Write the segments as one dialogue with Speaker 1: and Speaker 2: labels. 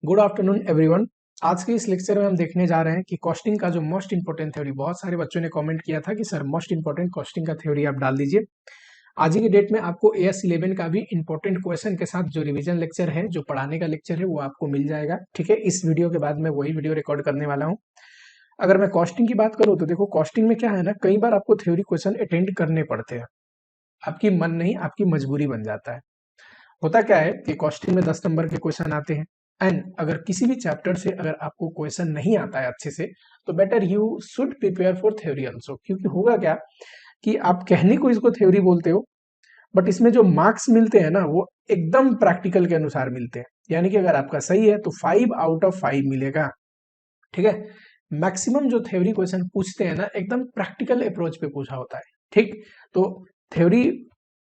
Speaker 1: Good afternoon everyone. आज के इस लेक्चर में हम देखने जा रहे हैं कि कॉस्टिंग का जो मोस्ट इंपोर्टेंट थ्योरी, बहुत सारे बच्चों ने कमेंट किया था कि सर मोस्ट इंपोर्टेंट कॉस्टिंग का थ्योरी आप डाल दीजिए। आज ही की डेट में आपको AS11 का भी इंपॉर्टेंट क्वेश्चन के साथ जो रिवीजन लेक्चर है, जो पढ़ाने का लेक्चर है, वो आपको मिल जाएगा। ठीक है, इस वीडियो के बाद मैं वही वीडियो रिकॉर्ड करने वाला हूँ। अगर मैं कॉस्टिंग की बात करूँ तो देखो, कॉस्टिंग में क्या है ना, कई बार आपको थ्योरी क्वेश्चन अटेंड करने पड़ते हैं। आपकी मन नहीं, आपकी मजबूरी बन जाता है। होता क्या है कि कॉस्टिंग में 10 नंबर के क्वेश्चन आते हैं, एंड अगर किसी भी चैप्टर से अगर आपको क्वेश्चन नहीं आता है अच्छे से, तो better you should prepare for theory also. क्योंकि होगा क्या कि आप कहने को इसको थ्योरी बोलते हो, बट इसमें जो मार्क्स मिलते हैं ना, वो एकदम प्रैक्टिकल के अनुसार मिलते हैं। यानी कि अगर आपका सही है तो 5 आउट ऑफ 5 मिलेगा। ठीक है, मैक्सिमम जो थ्योरी क्वेश्चन पूछते हैं ना, एकदम प्रैक्टिकल अप्रोच पे पूछा होता है। ठीक, तो थ्योरी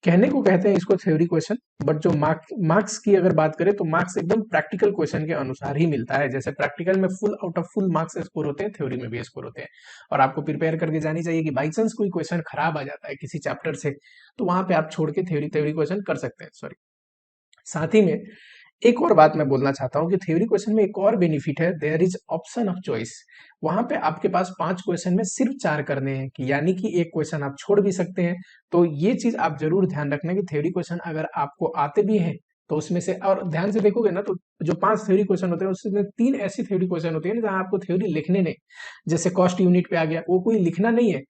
Speaker 1: कहने को कहते हैं इसको थ्योरी क्वेश्चन, बट जो मार्क्स की अगर बात करें तो मार्क्स एकदम प्रैक्टिकल क्वेश्चन के अनुसार ही मिलता है। जैसे प्रैक्टिकल में full out of full marks score होते हैं, थ्योरी में भी स्कोर होते हैं। और आपको प्रिपेयर करके जानी चाहिए कि बाई चांस कोई क्वेश्चन खराब आ जाता है किसी चैप्टर से, तो वहां पे आप छोड़ के थ्योरी थ्योरी क्वेश्चन कर सकते हैं। सॉरी, साथ ही में एक और बात मैं बोलना चाहता हूं कि थ्योरी क्वेश्चन में एक और बेनिफिट है, there is option of choice. वहां पे आपके पास 5 क्वेश्चन में सिर्फ 4 करने हैं, कि यानी कि एक क्वेश्चन आप छोड़ भी सकते हैं। तो ये चीज आप जरूर ध्यान रखना कि थ्योरी क्वेश्चन अगर आपको आते भी हैं तो उसमें से, और ध्यान से देखोगे ना, तो जो 5 थ्योरी क्वेश्चन होते हैं उसमें 3 ऐसी थ्योरी क्वेश्चन होती है ना जहां आपको थ्योरी लिखने नहीं। जैसे कॉस्ट यूनिट पे आ गया, वो कोई लिखना नहीं है।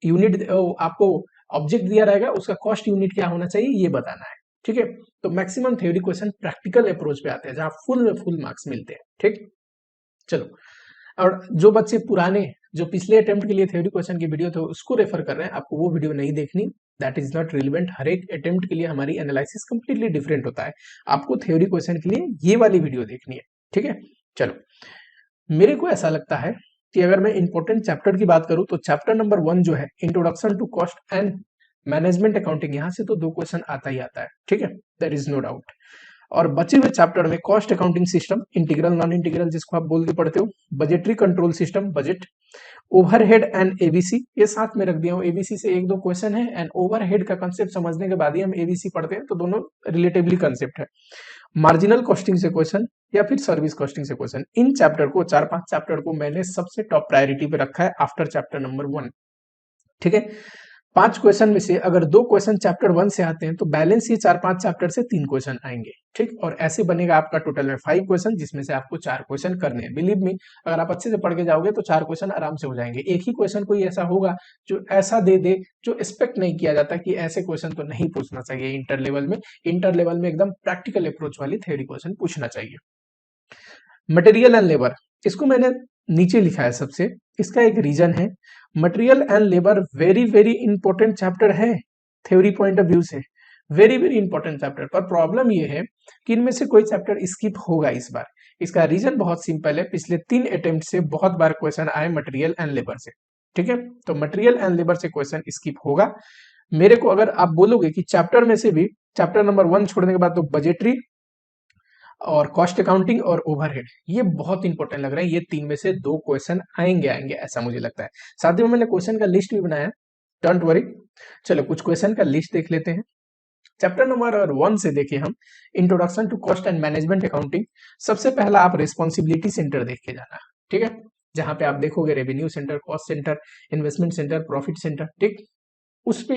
Speaker 1: यूनिट आपको ऑब्जेक्ट दिया रहेगा, उसका कॉस्ट यूनिट क्या होना चाहिए ये बताना है। ठीक है, तो maximum theory question practical approach पे आते हैं जहां फुल में फुल मार्क्स मिलते हैं। ठीक, चलो। और जो बच्चे पुराने, जो पिछले अटेम्प्ट के लिए थ्योरी क्वेश्चन की वीडियो थे उसको रेफर कर रहे हैं, आपको वो वीडियो नहीं देखनी। That is not relevant. हर एक अटेम्प्ट के लिए हमारी एनालिसिस कंप्लीटली डिफरेंट होता है। आपको थ्योरी क्वेश्चन के लिए ये वाली वीडियो देखनी है। ठीक है, चलो। मेरे को ऐसा लगता है कि अगर मैं इंपॉर्टेंट चैप्टर की बात करूं तो चैप्टर नंबर 1 जो है, introduction to cost and management accounting, यहां से तो 2 क्वेश्चन आता ही आता है। ठीक है, देयर इज नो डाउट। और बचे हुए चैप्टर में cost accounting system, integral non integral जिसको आप बोल के पढ़ते हो, budgetary control system, budget, overhead and ABC, ये साथ में रख दिया हूं। एबीसी से 1-2 क्वेश्चन है, एंड ओवरहेड का कंसेप्ट समझने के बाद ही हम एबीसी पढ़ते हैं, तो दोनों रिलेटिवली कंसेप्ट है। मार्जिनल कॉस्टिंग से क्वेश्चन या फिर सर्विस कॉस्टिंग से क्वेश्चन, इन चैप्टर को, 4-5 चैप्टर को मैंने सबसे टॉप प्रायोरिटी पे रखा है आफ्टर चैप्टर नंबर 1। ठीक है, 5 क्वेश्चन में से अगर 2 क्वेश्चन चैप्टर 1 से आते हैं तो बैलेंस ये 4-5 चैप्टर से 3 क्वेश्चन आएंगे। ठीक, और ऐसे बनेगा आपका टोटल में 5 क्वेश्चन, जिसमें से आपको 4 क्वेश्चन करने हैं। बिलीव मी, अगर आप अच्छे से पढ़ के जाओगे तो 4 क्वेश्चन आराम से हो जाएंगे। एक ही क्वेश्चन कोई ऐसा होगा जो ऐसा दे दे जो एक्सपेक्ट नहीं किया जाता, कि ऐसे क्वेश्चन तो नहीं पूछना चाहिए इंटर लेवल में। इंटर लेवल में एकदम प्रैक्टिकल अप्रोच वाली थ्योरी क्वेश्चन पूछना चाहिए। मटेरियल एंड लेबर, इसको मैंने नीचे लिखा है सबसे, इसका एक रीजन है। Material and labour very very important chapter है थ्योरी पॉइंट ऑफ व्यू से, वेरी वेरी इंपॉर्टेंट चैप्टर। पर प्रॉब्लम ये है कि इनमें से कोई चैप्टर स्किप होगा इस बार। इसका रीजन बहुत सिंपल है, पिछले 3 अटेम्प्ट से बहुत बार क्वेश्चन आए मटेरियल एंड लेबर से। ठीक है, तो मटेरियल एंड लेबर से क्वेश्चन स्किप होगा। मेरे को अगर आप बोलोगे कि चैप्टर में से भी, चैप्टर नंबर 1 छोड़ने के बाद तो बजटरी और कॉस्ट अकाउंटिंग और ओवरहेड, ये बहुत इंपॉर्टेंट लग रहा है। ये 3 में से 2 क्वेश्चन आएंगे आएंगे ऐसा मुझे लगता है। साथ ही में मैंने क्वेश्चन का लिस्ट भी बनाया, डोंट वरी। चलो कुछ क्वेश्चन का लिस्ट देख लेते हैं। चैप्टर नंबर 1 से देखिए हम, introduction to cost and management accounting. सबसे पहला आप रिस्पॉन्सिबिलिटी सेंटर देख के जाना। ठीक है, जहां पे आप देखोगे revenue centre, cost centre, investment centre, profit centre. ठीक, उस पे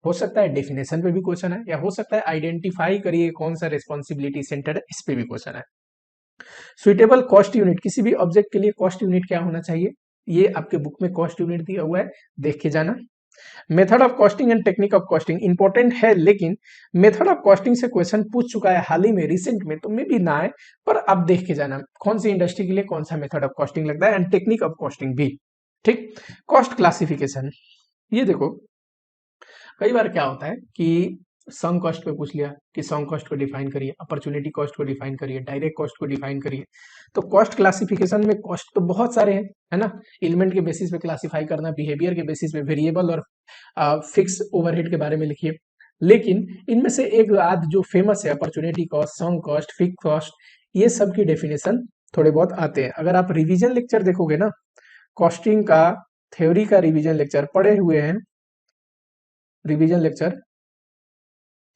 Speaker 1: हो सकता है डेफिनेशन पे भी क्वेश्चन है, या हो सकता है आइडेंटिफाई करिए कौन सा रिस्पॉन्सिबिलिटी सेंटर है, इस पे भी क्वेश्चन है। सुइटेबल कॉस्ट यूनिट, किसी भी ऑब्जेक्ट के लिए कॉस्ट यूनिट क्या होना चाहिए, ये आपके बुक में कॉस्ट यूनिट दिया हुआ है, देख के जाना। Method of costing and technique of costing important है, लेकिन मेथड ऑफ कॉस्टिंग से क्वेश्चन पूछ चुका है हाल ही में, रिसेंट में, तो मे भी ना आए, पर अब देख के जाना कौन सी इंडस्ट्री के लिए कौन सा मेथड ऑफ कॉस्टिंग लगता है, एंड टेक्निक ऑफ कॉस्टिंग भी। ठीक, कॉस्ट क्लासिफिकेशन, ये देखो कई बार क्या होता है कि सम कॉस्ट पे पूछ लिया कि सम कॉस्ट को डिफाइन करिए, अपॉर्चुनिटी कॉस्ट को डिफाइन करिए, डायरेक्ट कॉस्ट को डिफाइन करिए। तो कॉस्ट क्लासिफिकेशन में कॉस्ट तो बहुत सारे हैं, है ना। एलिमेंट के बेसिस पे क्लासिफाई करना, बिहेवियर के बेसिस पे, वेरिएबल और फिक्स ओवरहेड के बारे में लिखिए। लेकिन इनमें से एक आध जो फेमस है, अपॉर्चुनिटी कॉस्ट, सम कॉस्ट, फिक्स कॉस्ट, ये सब की डेफिनेशन थोड़े बहुत आते हैं। अगर आप रिवीजन लेक्चर देखोगे ना, कॉस्टिंग का थ्योरी का रिवीजन लेक्चर पढ़े हुए हैं, रिवीजन लेक्चर,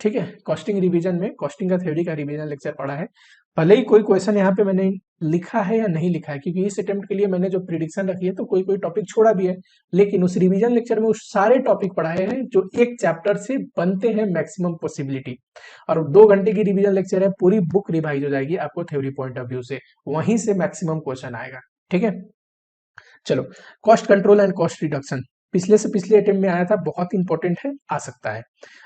Speaker 1: ठीक है, कॉस्टिंग रिवीजन में कॉस्टिंग का थ्योरी का रिवीजन लेक्चर पढ़ा है, भले ही कोई क्वेश्चन यहाँ पे मैंने लिखा है या नहीं लिखा है, क्योंकि इस अटेम्प्ट के लिए मैंने जो प्रिडिक्शन रखी है तो कोई कोई टॉपिक छोड़ा भी है, लेकिन उस रिवीजन लेक्चर में उस सारे टॉपिक पढ़ाए हैं जो एक चैप्टर से बनते हैं मैक्सिमम पॉसिबिलिटी। और 2 घंटे की रिवीजन लेक्चर है, पूरी बुक रिवाइज हो जाएगी आपको थ्योरी पॉइंट ऑफ व्यू से, वहीं से मैक्सिमम क्वेश्चन आएगा। ठीक है, चलो, cost control and cost reduction पिछले से पिछले अटेम्प्ट में आया था, बहुत इंपॉर्टेंट है, आ सकता है।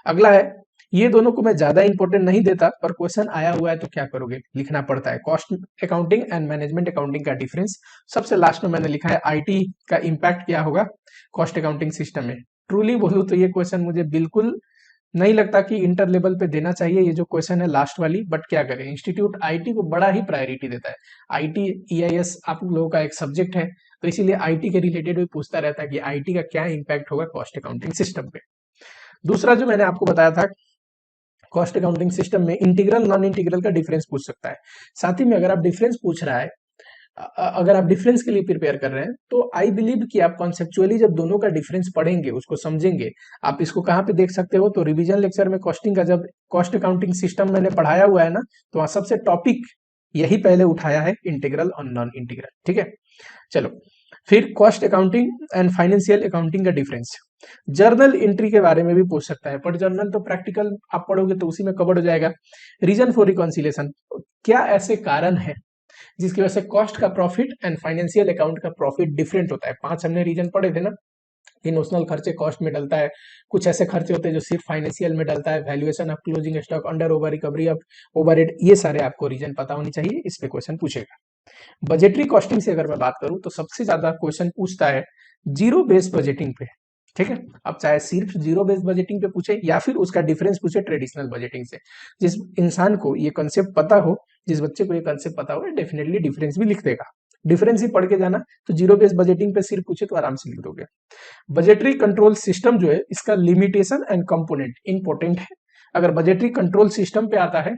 Speaker 1: अगला है, ये दोनों को मैं ज्यादा इंपॉर्टेंट नहीं देता, पर क्वेश्चन आया हुआ है तो क्या करोगे, लिखना पड़ता है। Cost accounting and management accounting का डिफरेंस, सबसे लास्ट में मैंने लिखा है आईटी का इम्पैक्ट क्या होगा कॉस्ट अकाउंटिंग सिस्टम में। ट्रूली बोलूं तो ये क्वेश्चन मुझे बिल्कुल नहीं लगता कि इंटर लेवल पे देना चाहिए, ये जो क्वेश्चन है लास्ट वाली, बट क्या करें, इंस्टीट्यूट आईटी को बड़ा ही प्रायोरिटी देता है। आईटी ईआईएस आप लोगों का एक सब्जेक्ट है, तो इसीलिए आईटी के रिलेटेड भी पूछता रहता है कि आईटी का क्या इंपैक्ट होगा कॉस्ट अकाउंटिंग सिस्टम पे। दूसरा जो मैंने आपको बताया था, कॉस्ट अकाउंटिंग सिस्टम में इंटीग्रल नॉन इंटीग्रल का डिफरेंस पूछ सकता है। साथ ही में अगर आप डिफरेंस पूछ रहा है, अगर आप डिफरेंस के लिए प्रिपेयर कर रहे हैं, तो आई बिलीव कि आप कॉन्सेप्चुअली जब दोनों का डिफरेंस पढ़ेंगे, उसको समझेंगे। आप इसको कहाँ पे देख सकते हो, तो रिवीजन लेक्चर में कॉस्टिंग का जब कॉस्ट अकाउंटिंग सिस्टम मैंने पढ़ाया हुआ है ना, तो वहां सबसे टॉपिक यही पहले उठाया है, इंटीग्रल और नॉन इंटीग्रल। ठीक है, चलो, फिर cost accounting and financial accounting का डिफरेंस, जर्नल एंट्री के बारे में भी पूछ सकता है, पर जर्नल तो प्रैक्टिकल आप पढ़ोगे तो उसी में कवर हो जाएगा। रीजन फॉर रिकॉन्सिलेशन, क्या ऐसे कारण है जिसकी वजह से कॉस्ट का प्रॉफिट एंड फाइनेंशियल अकाउंट का प्रॉफिट डिफरेंट होता है। 5 हमने रीजन पढ़े थे ना, कि नोशनल खर्चे कॉस्ट में डलता है, कुछ ऐसे खर्चे होते हैं जो सिर्फ फाइनेंशियल में डलता है, valuation of closing stock, under over recovery of overhead, ये सारे आपको रीजन पता होनी चाहिए, इस पे क्वेश्चन पूछेगा। बजटरी कॉस्टिंग से अगर मैं बात करूं तो सबसे ज्यादा क्वेश्चन पूछता है जीरो बेस्ड बजटिंग पे। ठीक है, अब चाहे सिर्फ जीरो बेस्ड बजटिंग पे पूछे या फिर उसका डिफरेंस पूछे ट्रेडिशनल बजटिंग से, जिस इंसान को ये कंसेप्ट पता हो, जिस बच्चे को ये कंसेप्ट पता हो, डेफिनेटली डिफरेंस भी लिख देगा। डिफरेंस ही पढ़ के जाना, तो जीरो बेस्ड बजटिंग पे सिर्फ पूछे तो आराम से लिख दोगे। बजटरी कंट्रोल सिस्टम जो है, इसका लिमिटेशन एंड कंपोनेंट इंपॉर्टेंट है। अगर बजटरी कंट्रोल सिस्टम पे आता है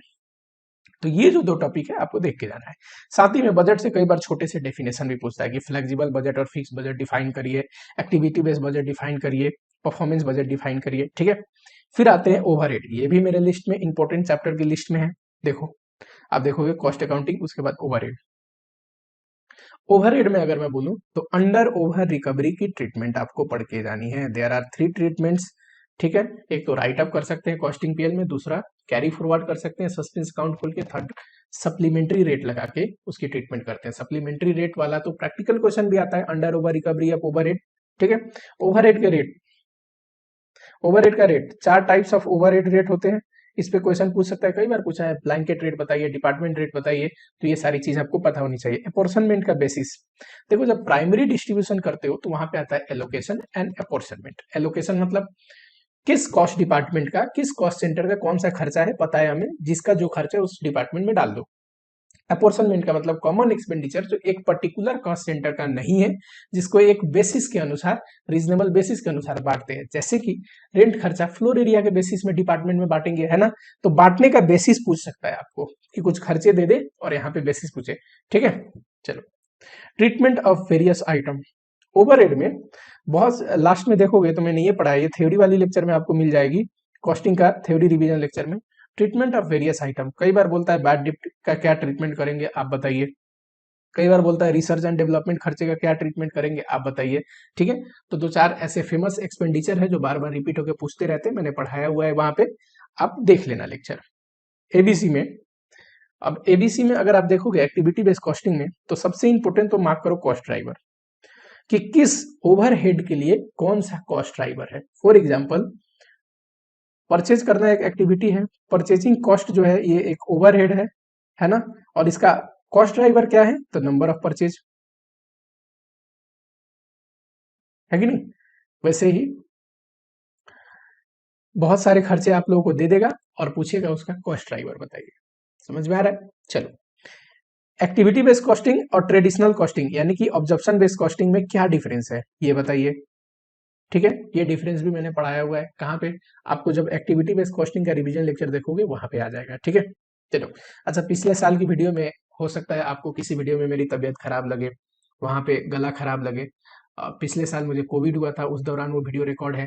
Speaker 1: तो ये जो 2 टॉपिक है आपको देख के जाना है। साथ ही में बजट से कई बार छोटे से डेफिनेशन भी पूछता है कि फ्लेक्सिबल बजट और फिक्स बजट डिफाइन करिए, एक्टिविटी बेस्ड बजट डिफाइन करिए, परफॉर्मेंस बजट डिफाइन करिए। ठीक है, फिर आते हैं ओवरहेड, ये भी मेरे लिस्ट में इंपॉर्टेंट चैप्टर की लिस्ट में है। देखो, आप देखोगे कॉस्ट अकाउंटिंग, उसके बाद ओवरहेड। ओवरहेड में अगर मैं बोलूं तो अंडर ओवर रिकवरी की ट्रीटमेंट आपको पढ़ के जानी है। There are 3 treatments. ठीक है, एक तो राइट अप कर सकते हैं कॉस्टिंग पीएल में, दूसरा कैरी फॉरवर्ड कर सकते हैं सस्पेंस अकाउंट खोल के, थर्ड सप्लीमेंट्री रेट लगा के उसकी ट्रीटमेंट करते हैं। सप्लीमेंट्री रेट वाला तो प्रैक्टिकल क्वेश्चन भी आता है, under over recovery of overhead. ठीक है, ओवरहेड के रेट, ओवरहेड का rate 4 types of overhead rate होते हैं। इस पे क्वेश्चन पूछ सकता है, कई बार पूछा है, ब्लैंकेट रेट बताइए, डिपार्टमेंट रेट बताइए, तो ये सारी चीज आपको पता होनी चाहिए। अपॉर्शनमेंट का बेसिस, देखो जब प्राइमरी डिस्ट्रीब्यूशन करते हो तो वहां पे आता है एलोकेशन एंड अपॉर्शनमेंट। एलोकेशन मतलब किस कॉस्ट डिपार्टमेंट का, किस कॉस्ट सेंटर का कौन सा खर्चा है पता है हमें, जिसका जो खर्चा है उस डिपार्टमेंट में डाल दो। अपॉर्शनमेंट का मतलब कॉमन एक्सपेंडिचर जो एक पर्टिकुलर कॉस्ट सेंटर का नहीं है, जिसको एक बेसिस के अनुसार, रीजनेबल बेसिस के अनुसार बांटते हैं। जैसे कि रेंट खर्चा फ्लोर एरिया के बेसिस में डिपार्टमेंट में बांटेंगे, है ना, तो बांटने का बेसिस पूछ सकता है आपको कि कुछ खर्चे दे दे और यहाँ पे बेसिस पूछे। ठीक है, चलो, treatment of various item. Overhead में बहुत लास्ट में देखोगे तो मैंने ये पढ़ा है, ये थ्योरी वाली लेक्चर में आपको मिल जाएगी, कॉस्टिंग का थ्योरी रिवीजन लेक्चर में। ट्रीटमेंट ऑफ वेरियस आइटम, कई बार बोलता है बैड डिप्ट का क्या ट्रीटमेंट करेंगे आप बताइए, कई बार बोलता है रिसर्च एंड डेवलपमेंट खर्चे का क्या ट्रीटमेंट करेंगे आप बताइए। ठीक है, तो 2-4 ऐसे फेमस एक्सपेंडिचर है जो बार बार रिपीट होकर पूछते रहते हैं, मैंने पढ़ाया हुआ है वहां पे, आप देख लेना लेक्चर। एबीसी में, अब एबीसी में अगर आप देखोगे एक्टिविटी बेस्ड कॉस्टिंग में, तो सबसे इंपोर्टेंट तो मार्क करो कॉस्ट ड्राइवर, कि किस ओवरहेड के लिए कौन सा कॉस्ट ड्राइवर है। फॉर एग्जाम्पल, परचेज करना एक एक्टिविटी है, परचेजिंग कॉस्ट जो है ये एक ओवरहेड है ना, और इसका कॉस्ट ड्राइवर क्या है, तो नंबर ऑफ परचेज, है कि नहीं। वैसे ही बहुत सारे खर्चे आप लोगों को दे देगा और पूछेगा उसका कॉस्ट ड्राइवर बताइए। समझ में आ रहा है, चलो। एक्टिविटी बेस्ड कॉस्टिंग और ट्रेडिशनल कॉस्टिंग यानी कि ऑब्जर्प्शन बेस्ड कॉस्टिंग में क्या डिफरेंस है ये बताइए। ठीक है, ये डिफरेंस भी मैंने पढ़ाया हुआ है, कहाँ पे, आपको जब एक्टिविटी बेस्ड कॉस्टिंग का रिवीजन लेक्चर देखोगे वहां पे आ जाएगा। ठीक है, चलो, अच्छा, पिछले साल की वीडियो में हो सकता है आपको किसी वीडियो में मेरी तबीयत खराब लगे, वहां पे गला खराब लगे। पिछले साल मुझे कोविड हुआ था, उस दौरान वो वीडियो रिकॉर्ड है,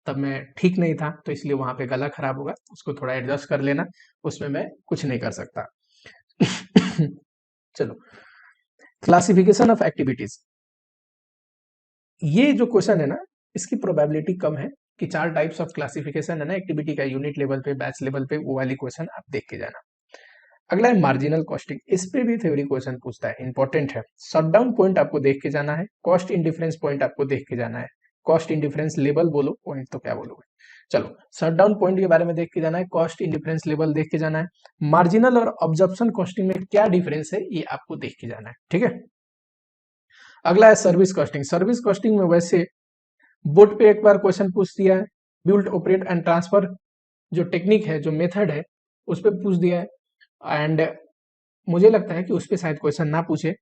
Speaker 1: तब मैं ठीक नहीं था, तो इसलिए वहां पे गला खराब होगा, उसको थोड़ा एडजस्ट कर लेना, उसमें मैं कुछ नहीं कर सकता। चलो, क्लासिफिकेशन ऑफ एक्टिविटीज, ये जो क्वेश्चन है ना, इसकी प्रोबेबिलिटी कम है कि 4 टाइप्स ऑफ क्लासिफिकेशन है ना एक्टिविटी का, यूनिट लेवल पे, बैच लेवल पे, वो वाली क्वेश्चन आप देख के जाना। अगला है मार्जिनल कॉस्टिंग, इस पे भी थ्योरी क्वेश्चन पूछता है, इंपॉर्टेंट है। शट डाउन पॉइंट आपको देख के जाना है, कॉस्ट इंडिफरेंस पॉइंट आपको देख के जाना है, कॉस्ट इंडिफरेंस लेवल बोलो, पॉइंट तो क्या बोलोगे। चलो, शट डाउन पॉइंट के बारे में देख के जाना है, कॉस्ट इंडिफरेंस लेवल देख के जाना है, मार्जिनल और ऑब्जर्प्शन कॉस्टिंग में क्या डिफरेंस है ये आपको देख के जाना है, ठीक है। अगला है सर्विस कॉस्टिंग, सर्विस कॉस्टिंग में वैसे बोर्ड पे एक बार क्वेश्चन पूछ दिया है, बिल्ड ऑपरेट एंड ट्रांसफर जो टेक्निक है, जो मेथड है, उस पर पूछ दिया है। एंड मुझे लगता है कि उस पर शायद क्वेश्चन ना पूछे,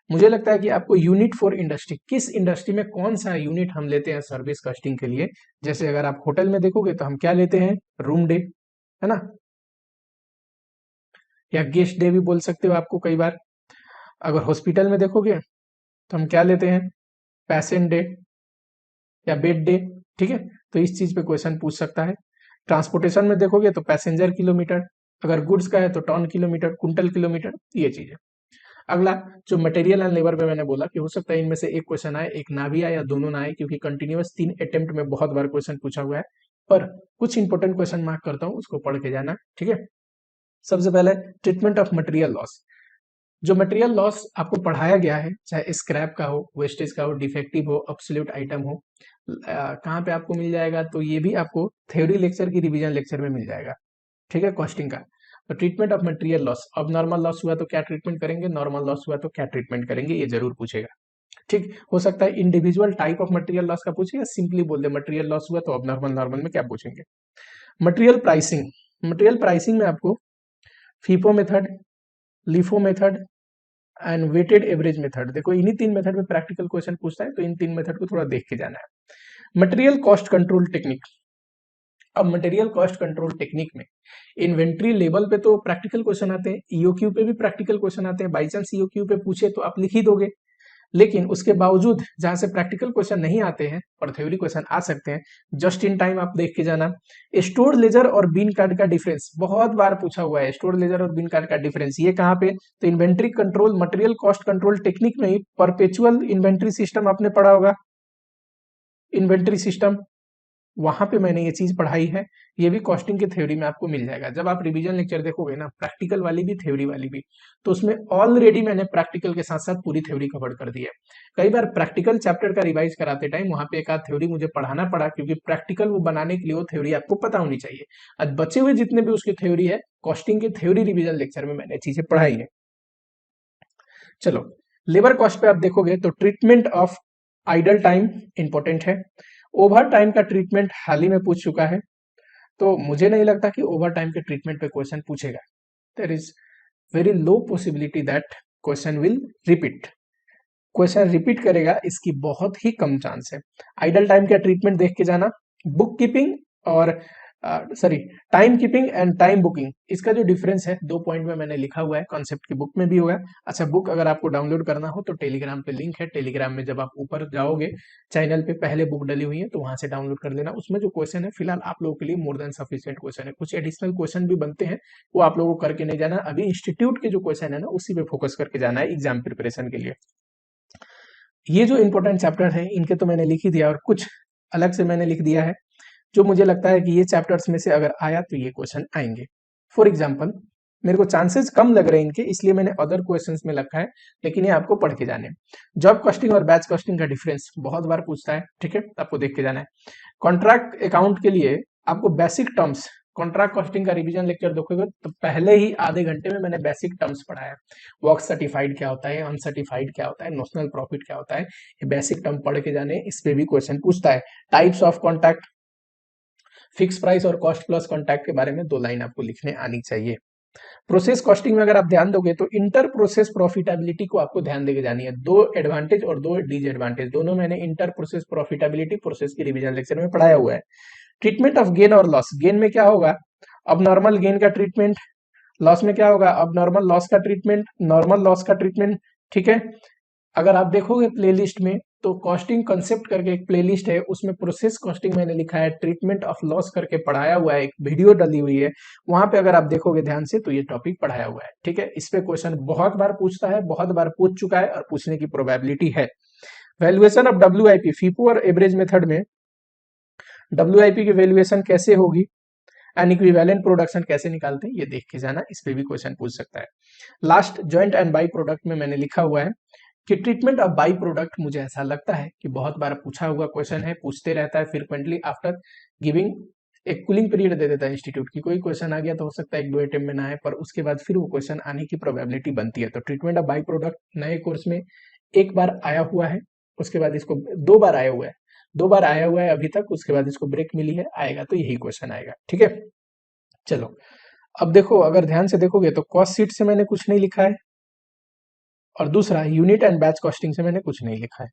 Speaker 1: मुझे लगता है कि आपको यूनिट फॉर इंडस्ट्री, किस इंडस्ट्री में कौन सा यूनिट हम लेते हैं सर्विस कॉस्टिंग के लिए। जैसे अगर आप होटल में देखोगे तो हम क्या लेते हैं, रूम डे, है ना, या गेस्ट डे भी बोल सकते हो आपको कई बार। अगर हॉस्पिटल में देखोगे तो हम क्या लेते हैं, पैसेंट डे या बेड डे, ठीक है। तो इस चीज पे क्वेश्चन पूछ सकता है। ट्रांसपोर्टेशन में देखोगे तो पैसेंजर किलोमीटर, अगर गुड्स का है तो टन किलोमीटर, कुंटल किलोमीटर, ये चीज है। अगला जो मटेरियल एंड लेबर पे मैंने बोला कि हो सकता है इनमें से एक क्वेश्चन आए, एक ना भी आए या दोनों ना आए, क्योंकि कंटिन्यूअस 3 अटेम्प्ट में बहुत बार क्वेश्चन पूछा हुआ है। पर कुछ इंपॉर्टेंट क्वेश्चन मार्क करता हूँ, उसको पढ़ के जाना, ठीक है। सबसे पहले ट्रीटमेंट ऑफ मटेरियल लॉस, जो मटेरियल लॉस आपको पढ़ाया गया है, चाहे स्क्रैप का हो, वेस्टेज का हो, डिफेक्टिव हो, ऑब्सोल्यूट आइटम हो, कहाँ पे आपको मिल जाएगा, तो ये भी आपको थ्योरी लेक्चर की रिवीजन लेक्चर में मिल जाएगा, ठीक है, कॉस्टिंग का। तो ट्रीटमेंट ऑफ मटेरियल लॉस, अब नॉर्मल लॉस हुआ तो क्या ट्रीटमेंट करेंगे, नॉर्मल लॉस हुआ तो क्या ट्रीटमेंट करेंगे, ये जरूर पूछेगा, ठीक। हो सकता है individual type of material loss का पूछे, या सिंपली बोल दे मटेरियल लॉस हुआ तो अब नॉर्मल, नॉर्मल में क्या पूछेंगे। मटेरियल प्राइसिंग, मटेरियल प्राइसिंग में आपको FIFO method, LIFO method and weighted average method, देखो इन्हीं 3 मेथड में प्रैक्टिकल क्वेश्चन पूछता है, तो इन 3 मेथड को थोड़ा देख के जाना है। मटेरियल कॉस्ट कंट्रोल टेक्निक, अब मटेरियल कॉस्ट कंट्रोल टेक्निक में इन्वेंट्री लेवल पे तो प्रैक्टिकल क्वेश्चन आते हैं, ईओक्यू पे भी प्रैक्टिकल क्वेश्चन आते हैं, बाई चांस ईओक्यू पे पूछे तो आप लिख ही दोगे। लेकिन उसके बावजूद जहां से प्रैक्टिकल क्वेश्चन नहीं आते हैं और थ्योरी क्वेश्चन आ सकते हैं, जस्ट इन टाइम आप देख के जाना। स्टोर लेजर और बीन कार्ड का डिफरेंस बहुत बार पूछा हुआ है, स्टोर लेजर और बीन कार्ड का डिफरेंस ये कहाँ पे, तो inventory control, material cost control technique में ही परपेचुअल इन्वेंट्री सिस्टम आपने पढ़ा होगा, इन्वेंट्री सिस्टम, वहां पे मैंने ये चीज पढ़ाई है, ये भी कॉस्टिंग के थ्योरी में आपको मिल जाएगा। जब आप रिवीजन लेक्चर देखोगे ना, प्रैक्टिकल वाली भी थ्योरी वाली भी, तो उसमें ऑलरेडी मैंने प्रैक्टिकल के साथ साथ पूरी थ्योरी कवर कर दी है। कई बार प्रैक्टिकल चैप्टर का रिवाइज कराते टाइम वहां पे एक आध थ्योरी मुझे पढ़ाना पड़ा, क्योंकि प्रैक्टिकल वो बनाने के लिए वो थ्योरी आपको पता होनी चाहिए। आज बचे हुए जितने भी उसकी थ्योरी है, कॉस्टिंग की थ्योरी रिविजन लेक्चर में मैंने चीजें पढ़ाई है। चलो, लेबर कॉस्ट पे आप देखोगे तो treatment of idle time important है, ओवर टाइम का ट्रीटमेंट हाल ही में पूछ चुका है, तो मुझे नहीं लगता कि ओवर टाइम के ट्रीटमेंट पे क्वेश्चन पूछेगा। There is very low possibility that question will repeat, question repeat करेगा इसकी बहुत ही कम चांस है। आइडल टाइम का ट्रीटमेंट देख के जाना, बुक कीपिंग और sorry time keeping and time booking, इसका जो डिफरेंस है 2 पॉइंट में मैंने लिखा हुआ है, कॉन्सेप्ट की बुक में भी होगा। अच्छा, बुक अगर आपको डाउनलोड करना हो तो टेलीग्राम पे लिंक है, टेलीग्राम में जब आप ऊपर जाओगे चैनल पे पहले बुक डली हुई है, तो वहां से डाउनलोड कर लेना। उसमें जो क्वेश्चन है फिलहाल आप लोगों के लिए मोर देन सफिशिएंट क्वेश्चन है, कुछ एडिशनल क्वेश्चन भी बनते हैं, वो आप लोगों को करके नहीं जाना, अभी इंस्टीट्यूट के जो क्वेश्चन है ना उसी पे फोकस करके जाना है एग्जाम प्रिपरेशन के लिए। ये जो इंपॉर्टेंट चैप्टर है इनके तो मैंने लिख ही दिया, और कुछ अलग से मैंने लिख दिया है जो मुझे लगता है कि ये चैप्टर्स में से अगर आया तो ये क्वेश्चन आएंगे। फॉर एग्जाम्पल, मेरे को चांसेस कम लग रहे हैं इनके, इसलिए मैंने अदर क्वेश्चंस में रखा है, लेकिन ये आपको पढ़ के जाने। जॉब कॉस्टिंग और बैच कॉस्टिंग का डिफरेंस बहुत बार पूछता है, ठीक है, आपको देख के जाना है। कॉन्ट्रैक्ट अकाउंट के लिए आपको बेसिक टर्म्स, कॉन्ट्रैक्ट कॉस्टिंग का रिवीजन लेक्चर देखोगे तो पहले ही आधे घंटे में मैंने बेसिक टर्म्स पढ़ाया, वर्क सर्टिफाइड क्या होता है, अनसर्टिफाइड क्या होता है, नोशनल प्रॉफिट क्या होता है, ये बेसिक टर्म पढ़ के जाने, इस पे भी क्वेश्चन पूछता है। Types of contract, fix price और कॉस्ट प्लस कॉन्ट्रैक्ट के बारे में 2 लाइन आपको लिखने आनी चाहिए। प्रोसेस कॉस्टिंग में अगर आप ध्यान दोगे तो इंटर प्रोसेस प्रॉफिटेबिलिटी को आपको ध्यान देके जानी है, 2 एडवांटेज और 2 डिसएडवांटेज, दोनों मैंने इंटर प्रोसेस प्रॉफिटेबिलिटी प्रोसेस की रिवीजन लेक्चर में पढ़ाया हुआ है। ट्रीटमेंट ऑफ गेन और लॉस, गेन में क्या होगा, अब नॉर्मल गेन का ट्रीटमेंट, लॉस में क्या होगा, अब नॉर्मल लॉस का ट्रीटमेंट, नॉर्मल लॉस का ट्रीटमेंट, ठीक है। अगर आप देखोगे प्लेलिस्ट में तो कॉस्टिंग कंसेप्ट करके एक प्लेलिस्ट है, उसमें प्रोसेस कॉस्टिंग मैंने लिखा है, ट्रीटमेंट ऑफ लॉस करके पढ़ाया हुआ है, एक वीडियो डली हुई है, वहां पे अगर आप देखोगे ध्यान से तो ये टॉपिक पढ़ाया हुआ है। ठीक है, इस पे क्वेश्चन बहुत बार पूछता है, बहुत बार पूछ चुका है और पूछने की प्रोबेबिलिटी है। वैल्यूएशन ऑफ WIP, फीफो और एवरेज मेथड में WIP की वैल्यूएशन कैसे होगी, एंड इक्विवेलेंट प्रोडक्शन कैसे निकालते हैं, ये देख के जाना, इस पे भी क्वेश्चन पूछ सकता है। Last joint and by product में मैंने लिखा हुआ है कि ट्रीटमेंट ऑफ बाई प्रोडक्ट, मुझे ऐसा लगता है कि बहुत बार पूछा हुआ क्वेश्चन है, पूछते रहता है फ्रीक्वेंटली आफ्टर गिविंग एक कूलिंग पीरियड दे देता है इंस्टीट्यूट की, कोई क्वेश्चन आ गया तो हो सकता है 1-2 अटेम्प्ट में ना आए, पर उसके बाद फिर वो क्वेश्चन आने की प्रोबेबिलिटी बनती है। तो ट्रीटमेंट ऑफ बाई प्रोडक्ट नए कोर्स में एक बार आया हुआ है, उसके बाद इसको 2 बार आया हुआ है, 2 बार आया हुआ है अभी तक, उसके बाद इसको ब्रेक मिली है, आएगा तो यही क्वेश्चन आएगा। ठीक है, चलो अब देखो, अगर ध्यान से देखोगे तो कॉस्ट शीट से मैंने कुछ नहीं लिखा है, और दूसरा यूनिट एंड बैच कॉस्टिंग से मैंने कुछ नहीं लिखा है।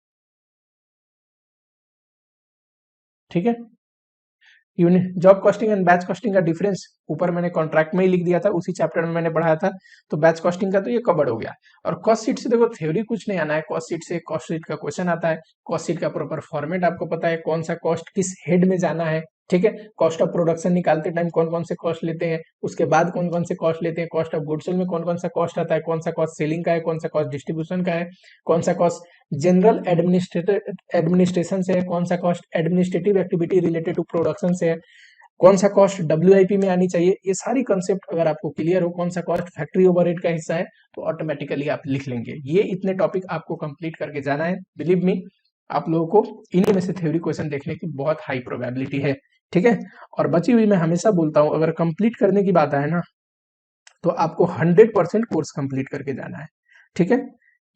Speaker 1: ठीक है, unit job costing and batch costing का डिफरेंस ऊपर मैंने कॉन्ट्रैक्ट में ही लिख दिया था, उसी चैप्टर में मैंने पढ़ाया था, तो बैच कॉस्टिंग का तो ये कवर्ड हो गया। और कॉस्ट शीट से देखो थ्योरी कुछ नहीं आना है, कॉस्ट शीट से कॉस्ट शीट का क्वेश्चन आता है, कॉस्ट शीट का प्रॉपर फॉर्मेट आपको पता है, कौन सा कॉस्ट किस हेड में जाना है। ठीक है, कॉस्ट ऑफ प्रोडक्शन निकालते टाइम कौन कौन से कॉस्ट लेते हैं, उसके बाद कौन कौन से कॉस्ट लेते हैं, कॉस्ट ऑफ गुड्स सोल्ड में कौन कौन सा कॉस्ट आता है, कौन सा कॉस्ट सेलिंग का है, कौन सा कॉस्ट डिस्ट्रीब्यूशन का है, कौन सा कॉस्ट जनरल एडमिनिस्ट्रेशन से है, कौन सा cost administrative activity related to production से है, कौन सा कॉस्ट WIP में आनी चाहिए। ये सारी कंसेप्ट अगर आपको क्लियर हो, कौन सा कॉस्ट फैक्ट्री ओवरहेड का हिस्सा है, तो ऑटोमेटिकली आप लिख लेंगे। ये इतने टॉपिक आपको कंप्लीट करके जाना है, बिलीव मी, आप लोगों को इन्हीं में से थ्योरी क्वेश्चन देखने की बहुत हाई प्रोबेबिलिटी है। ठीक है, और बची हुई मैं हमेशा बोलता हूं, अगर कंप्लीट करने की बात आए ना, तो आपको 100% कोर्स कंप्लीट करके जाना है। ठीक है,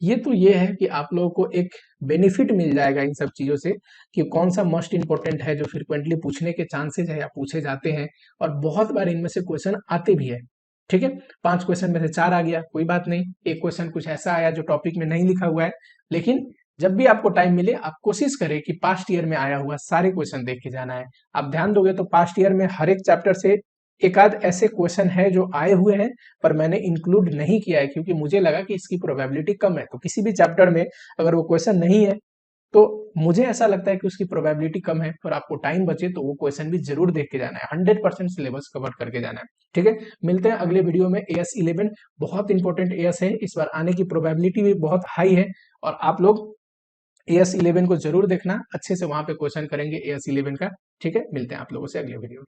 Speaker 1: ये है कि आप लोगों को एक बेनिफिट मिल जाएगा इन सब चीजों से, कि कौन सा मोस्ट इंपोर्टेंट है जो फ्रिक्वेंटली पूछने के चांसेस है या पूछे जाते हैं, और बहुत बार इनमें से क्वेश्चन आते भी है। ठीक है, 5 क्वेश्चन में से 4 आ गया, कोई बात नहीं, एक क्वेश्चन कुछ ऐसा आया जो टॉपिक में नहीं लिखा हुआ है, लेकिन जब भी आपको टाइम मिले आप कोशिश करें कि पास्ट ईयर में आया हुआ सारे क्वेश्चन देख के जाना है। आप ध्यान दोगे तो पास्ट ईयर में हर एक चैप्टर से एक आध ऐसे क्वेश्चन है जो आए हुए हैं, पर मैंने इंक्लूड नहीं किया है, क्योंकि मुझे लगा कि इसकी प्रोबेबिलिटी कम है। तो किसी भी चैप्टर में अगर वो क्वेश्चन नहीं है, तो मुझे ऐसा लगता है कि उसकी प्रोबेबिलिटी कम है, पर आपको टाइम बचे तो वो क्वेश्चन भी जरूर देख के जाना है, 100% सिलेबस कवर करके जाना है। ठीक है, मिलते हैं अगले वीडियो में। AS11 बहुत इंपॉर्टेंट AS है, इस बार आने की प्रोबेबिलिटी भी बहुत हाई है, और आप लोग AS11 को जरूर देखना, अच्छे से वहां पे क्वेश्चन करेंगे AS11 का। ठीक है, मिलते हैं आप लोगों से अगले वीडियो में।